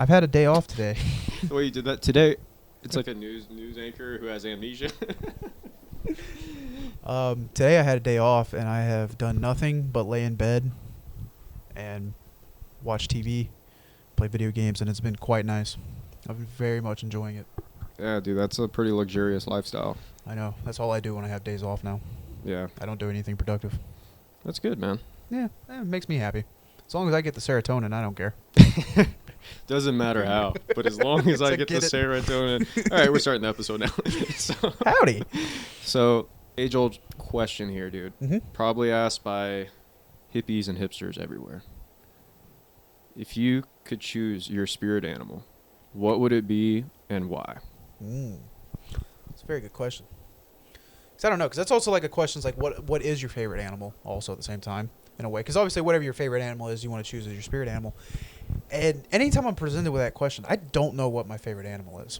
I've had a day off today. The way you did that today, it's like a news anchor who has amnesia. Today I had a day off, and I have done nothing but lay in bed and watch TV, play video games, and it's been quite nice. I've been very much enjoying it. Yeah, dude, that's a pretty luxurious lifestyle. I know. That's all I do when I have days off now. Yeah. I don't do anything productive. That's good, man. Yeah, it makes me happy. As long as I get the serotonin, I don't care. Doesn't matter how, but as long as I get the serotonin. All right, we're starting the episode now. Howdy. So, age-old question here, dude. Mm-hmm. Probably asked by hippies and hipsters everywhere. If you could choose your spirit animal, what would it be and why? That's a very good question. Because I don't know, because that's also like a question, like what is your favorite animal also at the same time, in a way. Because obviously whatever your favorite animal is, you want to choose as your spirit animal. And anytime I'm presented with that question, I don't know what my favorite animal is.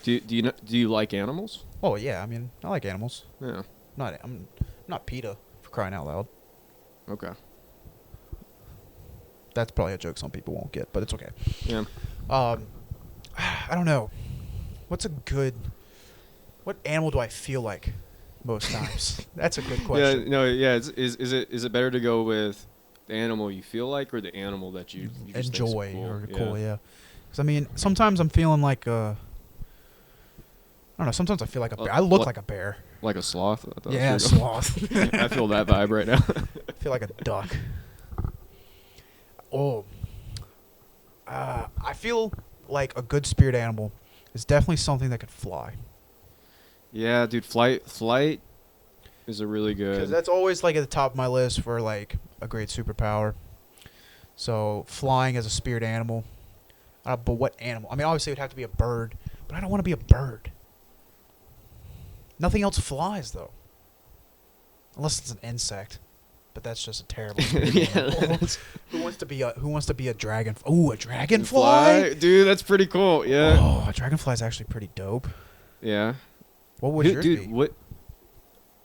Do you like animals? Oh, yeah, I mean, I like animals. Yeah. I'm not PETA, for crying out loud. Okay. That's probably a joke some people won't get, but it's okay. Yeah. I don't know. What animal do I feel like most times? That's a good question. Yeah, no, yeah. Is it better to go with the animal you feel like or the animal that you just enjoy think's cool? or cool? Yeah. Because I mean, sometimes I'm feeling like I don't know. Sometimes I feel like a bear. I look like a bear. Like a sloth. Yeah, sloth. I feel that vibe right now. I feel like a duck. Oh. I feel like a good spirit animal is definitely something that could fly. Yeah, dude, flight is a really good. Because that's always like at the top of my list for like a great superpower. So flying as a spirit animal. But what animal? I mean, obviously it would have to be a bird, but I don't want to be a bird. Nothing else flies though, unless it's an insect. But that's just a terrible spirit animal. Who wants to be a dragon? Ooh, a dragonfly? Dude, that's pretty cool. Yeah. Oh, a dragonfly is actually pretty dope. Yeah. What would yours be? What?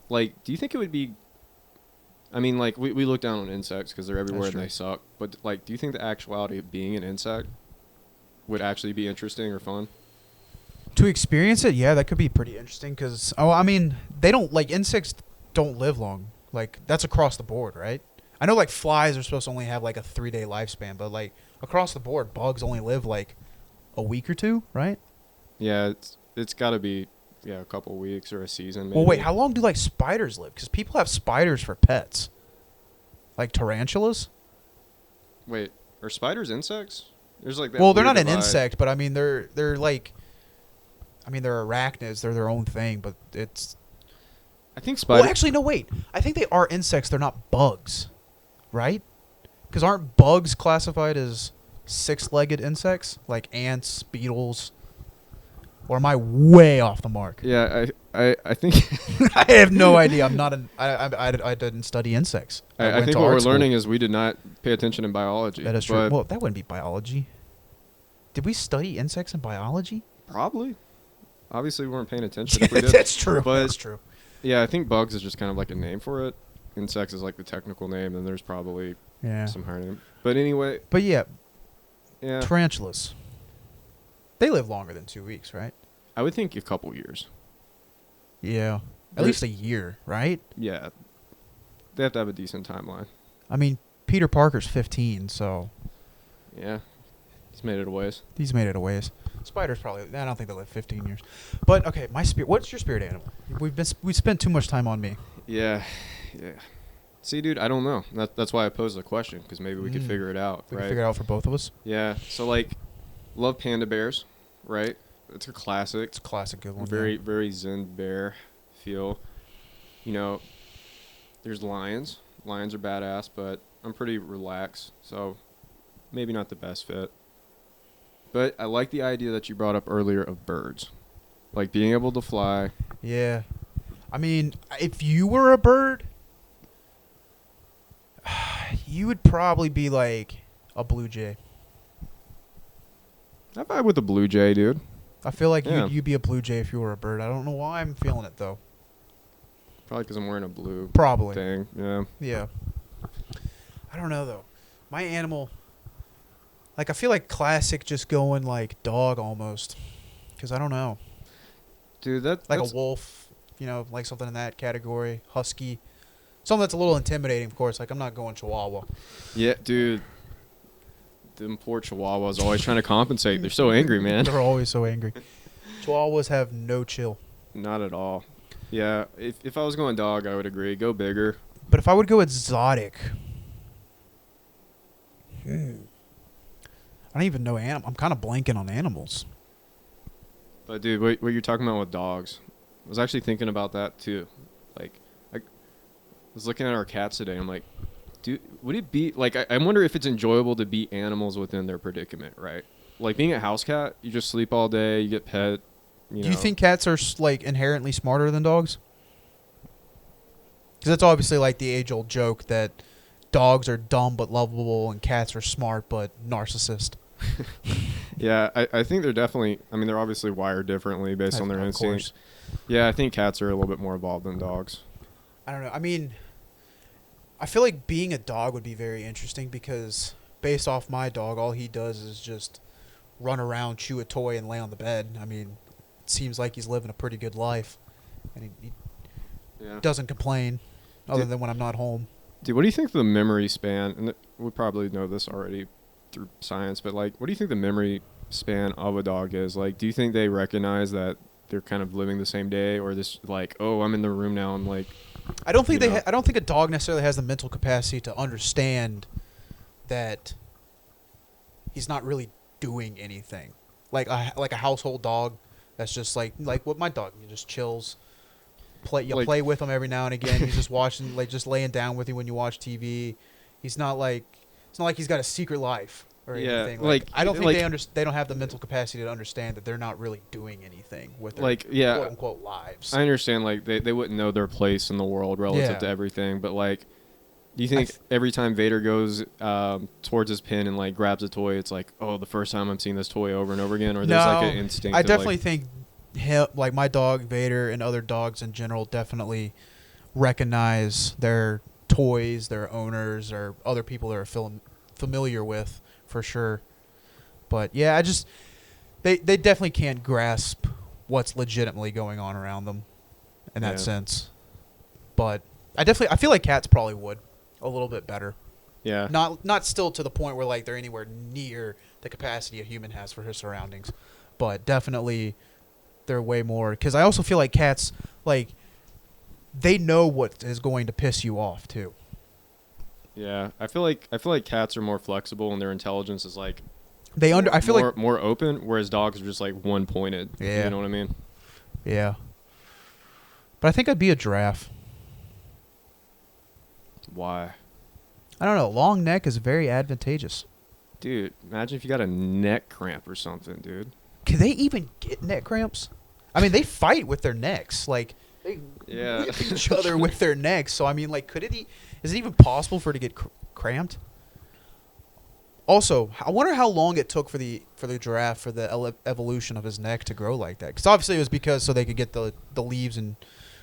Like, do you think it would be? I mean, like we look down on insects because they're everywhere and they suck. But like, do you think the actuality of being an insect would actually be interesting or fun? To experience it, yeah, that could be pretty interesting. Because I mean, insects don't live long. Like, that's across the board, right? I know, like, flies are supposed to only have, like, a 3-day lifespan. But, like, across the board, bugs only live, like, a week or two, right? Yeah, it's got to be, a couple weeks or a season, maybe. Well, wait, how long do, like, spiders live? Because people have spiders for pets. Like tarantulas? Wait, are spiders insects? There's, like, that well, they're not divide. an insect, but, I mean, they're like... I mean, they're arachnids. They're their own thing, but it's... I think spiders... Well, actually, no, wait. I think they are insects. They're not bugs, right? Because aren't bugs classified as 6-legged insects? Like ants, beetles? Or am I way off the mark? Yeah, I think... I have no idea. I'm not an... I didn't study insects. I think what we're learning is we did not pay attention in biology. That is true. Well, that wouldn't be biology. Did we study insects in biology? Probably. Obviously, we weren't paying attention if we did. That's true. But that's true. Yeah, I think bugs is just kind of like a name for it. Insects is like the technical name, and there's probably some higher name. But anyway. But yeah. Yeah. Tarantulas. They live longer than 2 weeks, right? I would think a couple years. Yeah. At least a year, right? Yeah. They have to have a decent timeline. I mean, Peter Parker's 15, so... Yeah. He's made it a ways. Spiders probably... I don't think they live 15 years. But, okay, what's your spirit animal? We spent too much time on me. Yeah. See, dude, I don't know. That's why I posed the question, because maybe we could figure it out, We right? could figure it out for both of us? Yeah. So, like, love panda bears, right? It's a classic. It's a classic good one. Very zen bear feel. You know, there's lions. Lions are badass, but I'm pretty relaxed, so maybe not the best fit. But I like the idea that you brought up earlier of birds. Like being able to fly. Yeah. I mean, if you were a bird, you would probably be like a blue jay. I vibe with a blue jay, dude. I feel like you'd be a blue jay if you were a bird. I don't know why I'm feeling it, though. Probably because I'm wearing a blue thing. Yeah. Yeah. I don't know, though. My animal... Like I feel like classic just going like dog almost, because I don't know, Dude, like that's a wolf, like something in that category, husky, something that's a little intimidating. Of course, like I'm not going Chihuahua. yeah, dude. Them poor Chihuahuas always trying to compensate. They're so angry, man. They're always so angry. Chihuahuas have no chill. Not at all. Yeah, if I was going dog, I would agree. Go bigger. But if I would go exotic, I don't even know I'm kind of blanking on animals. But dude, what you're talking about with dogs, I was actually thinking about that too. Like, I was looking at our cats today. I'm like, dude, would it be like? I wonder if it's enjoyable to be animals within their predicament, right? Like being a house cat, you just sleep all day, you get pet. Do you think cats are like inherently smarter than dogs? Because that's obviously like the age-old joke that dogs are dumb but lovable and cats are smart but narcissist. Yeah, I think they're definitely. I mean, they're obviously wired differently based on their Of instincts. course. Yeah, I think cats are a little bit more evolved than dogs. I don't know. I mean, I feel like being a dog would be very interesting because based off my dog, all he does is just run around, chew a toy, and lay on the bed. I mean, it seems like he's living a pretty good life, and he Yeah. doesn't complain other Dude- than when I'm not home. Dude, what do you think the memory span? And we probably know this already through science, but like, what do you think the memory span of a dog is? Like, do you think they recognize that they're kind of living the same day, or this like, oh, I'm in the room now, I'm like, I don't think You know. I don't think a dog necessarily has the mental capacity to understand that he's not really doing anything. Like a household dog that's just like what my dog, he just chills. Play with him every now and again. He's just watching, like just laying down with you when you watch TV. It's not like he's got a secret life or Yeah, anything. like- I don't think like- they don't have the mental capacity to understand that they're not really doing anything with their like, yeah, quote unquote lives. I understand, like, they wouldn't know their place in the world relative Yeah. to everything, but like, do you think every time Vader goes towards his pin and like grabs a toy, it's like, oh, the first time I'm seeing this toy over and over again, or there's like an instinct? I of, definitely like, think like my dog Vader and other dogs in general definitely recognize their toys, their owners, or other people they're familiar with for sure. But yeah, they definitely can't grasp what's legitimately going on around them in that Yeah. sense. But I feel like cats probably would a little bit better. yeah, Not still to the point where like they're anywhere near the capacity a human has for his surroundings, but definitely they're way more. Because I also feel like cats, like, they know what is going to piss you off too. yeah. I feel like cats are more flexible and their intelligence is like I feel like more open, whereas dogs are just like one pointed. Yeah. You know what I mean? yeah. But I think I'd be a giraffe. Why? I don't know. Long neck is very advantageous. Dude, imagine if you got a neck cramp or something, dude. Can they even get neck cramps? I mean, they fight with their necks. Like, they Yeah. whip each other with their necks. So, I mean, like, is it even possible for it to get cramped? Also, I wonder how long it took for the giraffe, for the evolution of his neck to grow like that. Because obviously it was because so they could get the leaves and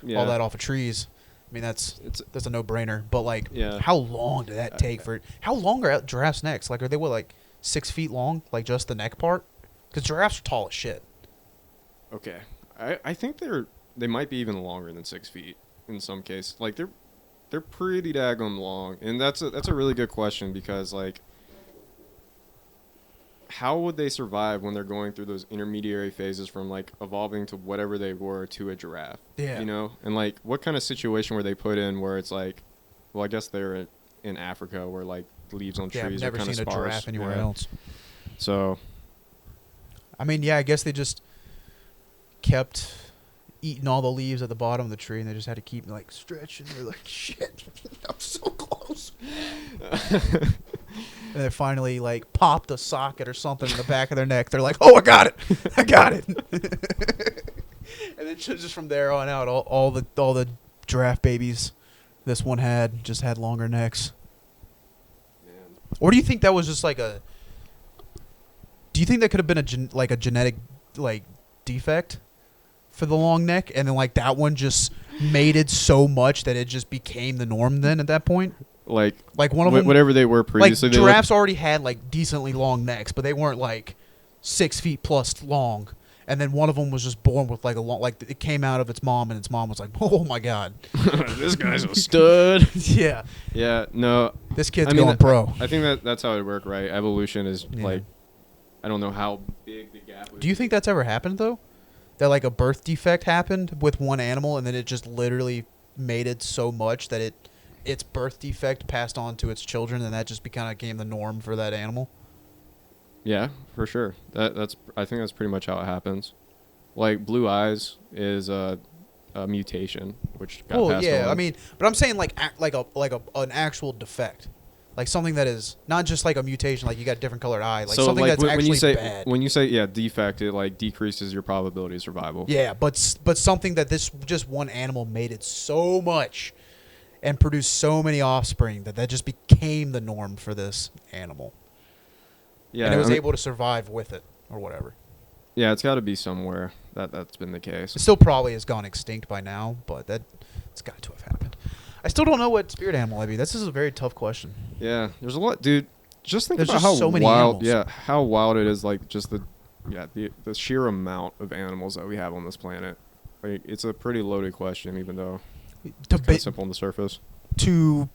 Yeah. all that off of trees. I mean, that's a no-brainer. But, like, Yeah. how long did that take for it? How long are giraffes' necks? Like, are they, like 6 feet long? Like, just the neck part? Because giraffes are tall as shit. Okay. I think they might be even longer than 6 feet in some cases. Like they're pretty daggone long, and that's a really good question because like, how would they survive when they're going through those intermediary phases from like evolving to whatever they were to a giraffe? Yeah. You know, and like what kind of situation were they put in where it's like, well, I guess they're in Africa where like leaves on Yeah, I've trees are never kind of seen a sparse. giraffe anywhere Yeah. else. So I mean, yeah, I guess they just kept eating all the leaves at the bottom of the tree, and they just had to keep like stretching. They're like, shit, I'm so close. And they finally like popped a socket or something in the back of their neck. They're like, oh, I got it, I got it. And then just from there on out, all the giraffe babies this one just had longer necks. man. Or do you think that was just like a? Do you think that could have been a genetic like defect for the long neck, and then like that one just mated so much that it just became the norm then at that point? Like Like one of them, whatever they were like previously. giraffes already had like decently long necks, but they weren't like 6 feet plus long. And then one of them was just born with like a long, like it came out of its mom, and its mom was like, "Oh my god, This guy's a stud. yeah, Yeah, no. this kid's I mean, going pro." I think that's how it worked, right? Evolution is Yeah. like, I don't know how big the gap was. Do you think that's ever happened though? That like a birth defect happened with one animal, and then it just literally mated so much that its birth defect passed on to its children, and that just became the norm for that animal? Yeah, for sure. I think that's pretty much how it happens. Like blue eyes is a mutation, which got Oh passed yeah, on. I mean, but I'm saying like an actual defect, like something that is not just like a mutation, like you got a different colored eye, like so something like that's when actually you say bad. when you say defect, it like decreases your probability of survival. Yeah, but something that this just one animal mated so much and produced so many offspring that just became the norm for this animal. Yeah, And it was I mean, able to survive with it or whatever. yeah, it's got to be somewhere that's been the case. It still probably has gone extinct by now, but it's got to have happened. I still don't know what spirit animal I'd be. This is a very tough question. Yeah, there's a lot, dude. Just think There's about just how so many wild, animals. yeah, how wild it is. Like just the sheer amount of animals that we have on this planet. Like it's a pretty loaded question, even though To, it's kind ba- of simple on the surface. to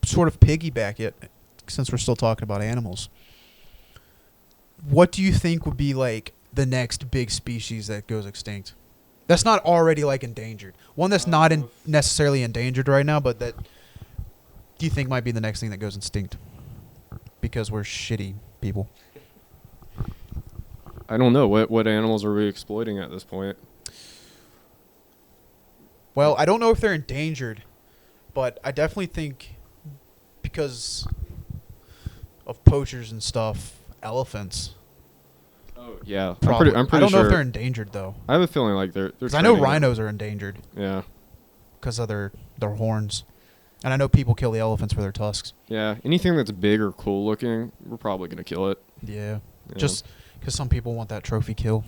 sort of piggyback it, since we're still talking about animals, what do you think would be like the next big species that goes extinct? That's not already like endangered. One that's not necessarily endangered right now, but that do you think might be the next thing that goes extinct? Because we're shitty people. I don't know what animals are we exploiting at this point. Well, I don't know if they're endangered, but I definitely think because of poachers and stuff, elephants. Oh yeah, Probably. I'm pretty I don't sure. know if they're endangered though. I have a feeling like they're. 'Cause I know trending up. rhinos are endangered Yeah, because of their horns, and I know people kill the elephants for their tusks. yeah. Anything that's big or cool looking, we're probably gonna kill it. Yeah, Yeah. just because some people want that trophy kill.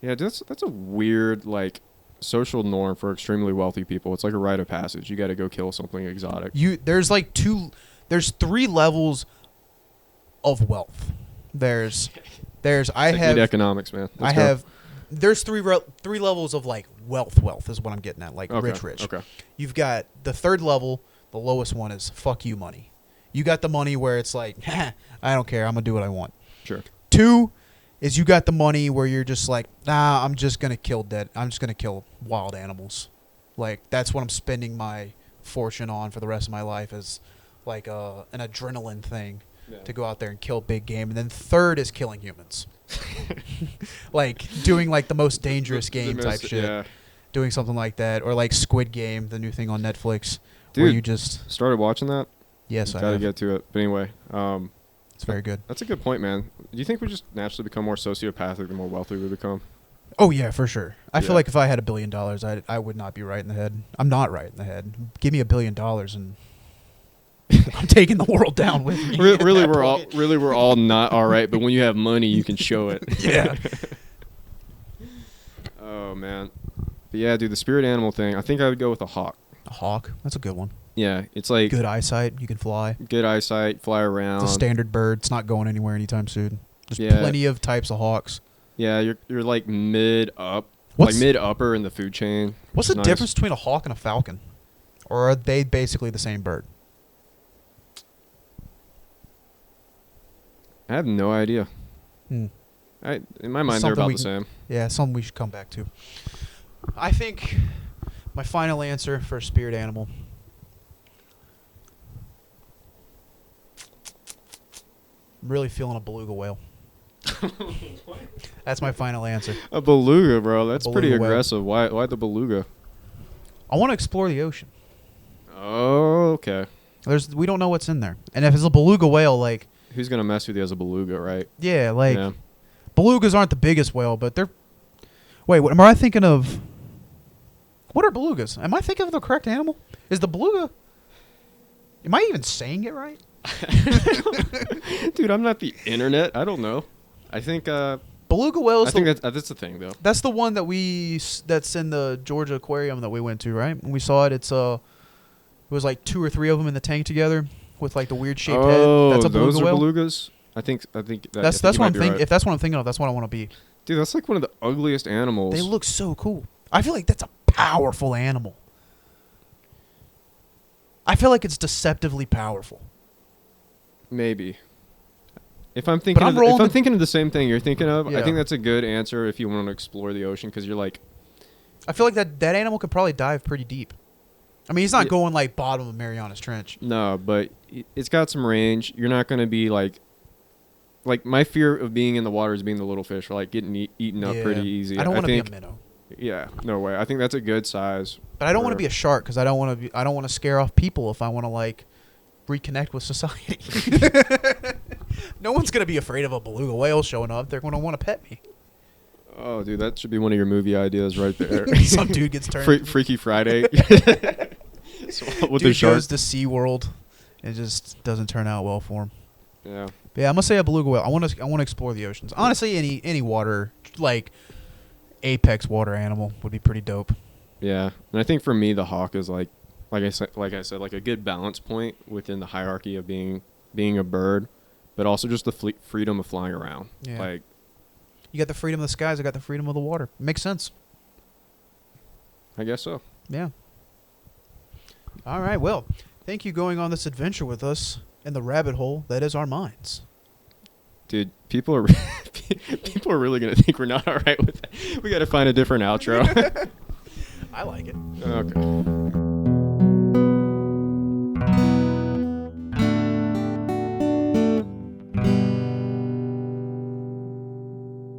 Yeah, that's a weird like social norm for extremely wealthy people. It's like a rite of passage. You got to go kill something exotic. There's 3 levels of wealth. There's I Need have economics, man. I Let's go. have there's three levels of like wealth is what I'm getting at, like Okay, rich. Okay. You've got the 3rd level, the lowest one is fuck you money. You got the money where it's like, I don't care, I'm going to do what I want. Sure. 2 is you got the money where you're just like, nah, I'm just going to kill wild animals. Like that's what I'm spending my fortune on for the rest of my life, is like an adrenaline thing. Yeah. To go out there and kill big game. And then 3rd is killing humans. Like doing like the most dangerous game type shit. Yeah. Doing something like that. Or like Squid Game, the new thing on Netflix. Where Dude, you just... started watching that. Yes, I Gotta have. get to it. But anyway, It's very good. that's a good point, man. Do you think we just naturally become more sociopathic the more wealthy we become? Oh, yeah, for sure. I feel Yeah. like if I had $1 billion, I would not be right in the head. I'm not right in the head. Give me $1 billion and I'm taking the world down with me. at Really, that we're point. all not all right. But when you have money, you can show it. Yeah. Oh man. But yeah, dude, the spirit animal thing. I think I would go with a hawk. A hawk. That's a good one. Yeah, it's like Good eyesight. You can fly. good eyesight, fly around. It's a standard bird. It's not going anywhere anytime soon. There's Yeah. plenty of types of hawks. Yeah, you're like mid up, What's- like mid upper in the food chain. What's which the is nice. difference between a hawk and a falcon? Or are they basically the same bird? I have no idea. Hmm. In my mind, they're Something about we the same. Yeah, something we should come back to. I think my final answer for a spirit animal. I'm really feeling a beluga whale. That's my final answer. A beluga, bro. That's pretty Beluga whale. aggressive. Why the beluga? I want to explore the ocean. Oh, okay. We don't know what's in there. And if it's a beluga whale, like, Who's gonna mess with you as a beluga, right? yeah, like, Yeah. belugas aren't the biggest whale, but they're... Wait, what am I thinking of? What are belugas? Am I thinking of the correct animal? Is the beluga... Am I even saying it right? Dude, I'm not the internet. I don't know. I think Beluga whale I is think that's the thing though. that's the one that that's in the Georgia aquarium that we went to, right? When we saw it, it's It was like 2 or 3 of them in the tank together with like the weird shaped Oh, head. That's a those beluga are whale. belugas. That's That's what I'm thinking. If that's what I'm thinking of, that's what I want to be. Dude, that's like one of the ugliest animals. They look so cool. I feel like that's a powerful animal. I feel like it's deceptively powerful. Maybe. If I'm thinking, thinking of the same thing you're thinking of, Yeah. I think that's a good answer if you want to explore the ocean because you're like, I feel like that animal could probably dive pretty deep. I mean, he's not Yeah. going like bottom of Marianas Trench. no, but it's got some range. You're not going to be like my fear of being in the water is being the little fish, or like getting eaten up pretty easy. I don't want to be a think- minnow, Yeah, no way. I think that's a good size. but I don't want to for- be a shark because I don't want to scare off people if I want to like reconnect with society. No one's gonna be afraid of a beluga whale showing up. They're gonna want to pet me. Oh, dude, that should be one of your movie ideas right there. Some dude gets turned. Freaky Friday. So, with the Dude shark. goes to SeaWorld. It just doesn't turn out well for him. Yeah. But yeah, I'm gonna say a beluga whale. I want to explore the oceans. Honestly, any water like apex water animal would be pretty dope. Yeah, and I think for me, the hawk is like I said, like a good balance point within the hierarchy of being a bird, but also just the freedom of flying around. Yeah. Like, You got the freedom of the skies. I got the freedom of the water. Makes sense. I guess so. Yeah. All right. Well, thank you going on this adventure with us in the rabbit hole that is our minds. Dude, people are really gonna think we're not all right with that. We got to find a different outro. I like it. Okay.